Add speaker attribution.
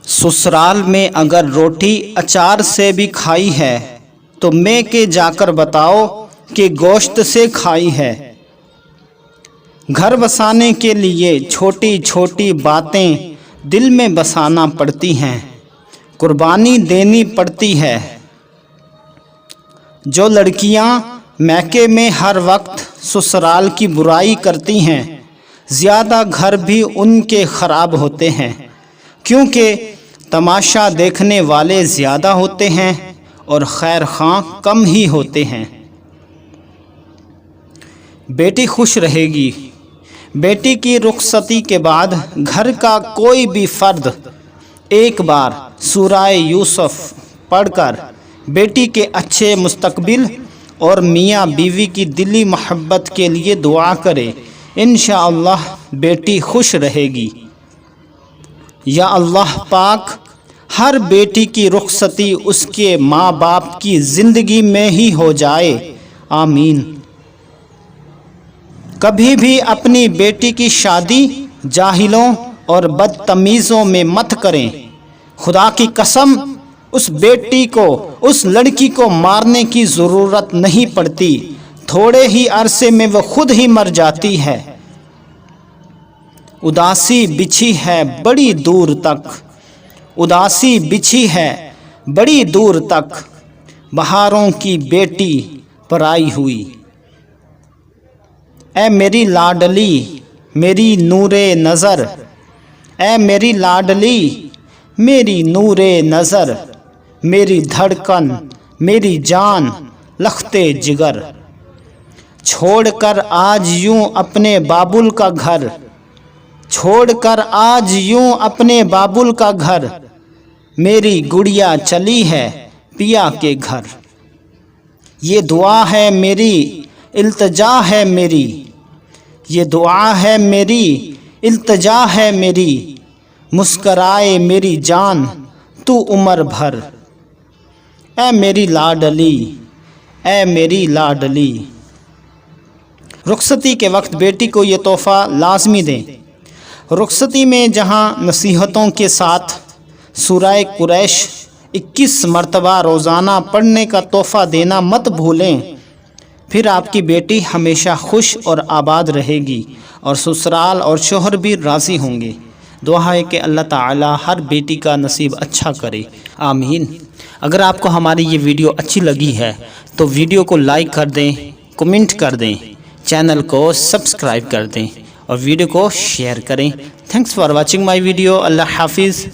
Speaker 1: ससुराल में अगर रोटी अचार से भी खाई है तो मैं के जाकर बताओ कि गोश्त से खाई है। घर बसाने के लिए छोटी छोटी बातें दिल में बसाना पड़ती हैं, कुर्बानी देनी पड़ती है। जो लड़कियां मैके में हर वक्त ससुराल की बुराई करती हैं, ज़्यादा घर भी उनके ख़राब होते हैं, क्योंकि तमाशा देखने वाले ज़्यादा होते हैं और खैर ख़ां कम ही होते हैं। बेटी खुश रहेगी। बेटी की रुखसती के बाद घर का कोई भी फ़र्द एक बार सूरह यूसुफ पढ़कर बेटी के अच्छे मुस्तकबिल और मियाँ बीवी की दिली मोहब्बत के लिए दुआ करे, इंशाअल्लाह बेटी खुश रहेगी। या अल्लाह पाक हर बेटी की रुखसती उसके माँ बाप की ज़िंदगी में ही हो जाए, आमीन। कभी भी अपनी बेटी की शादी जाहिलों और बदतमीज़ों में मत करें। खुदा की कसम, उस बेटी को, उस लड़की को मारने की ज़रूरत नहीं पड़ती, थोड़े ही अरसे में वो खुद ही मर जाती है। उदासी बिछी है बड़ी दूर तक, उदासी बिछी है बड़ी दूर तक, बहारों की बेटी पराई हुई। ऐ मेरी लाडली मेरी नूरे नज़र, ऐ मेरी लाडली मेरी नूरे नज़र, मेरी धड़कन मेरी जान लखते जिगर। छोड़कर आज यूं अपने बाबुल का घर, छोड़कर आज यूं अपने बाबुल का घर, मेरी गुड़िया चली है पिया के घर। ये दुआ है मेरी, इल्तिजा है मेरी, ये दुआ है मेरी, इल्तिजा है मेरी, मुस्कराए मेरी जान तू उम्र भर। ऐ मेरी लाडली, ऐ मेरी लाडली। रुखसती के वक्त बेटी को ये तोहफ़ा लाजमी दें। रुखसती में जहाँ नसीहतों के साथ सूरह कुरैश 21 मरतबा रोज़ाना पढ़ने का तोहफ़ा देना मत भूलें, फिर आपकी बेटी हमेशा खुश और आबाद रहेगी और ससुराल और शोहर भी राज़ी होंगे। दुआ है कि अल्लाह ताला हर बेटी का नसीब अच्छा करे, आमीन। अगर आपको हमारी ये वीडियो अच्छी लगी है तो वीडियो को लाइक कर दें, कमेंट कर दें, चैनल को सब्सक्राइब कर दें और वीडियो को शेयर करें। Thanks for watching my video. अल्लाह हाफिज़।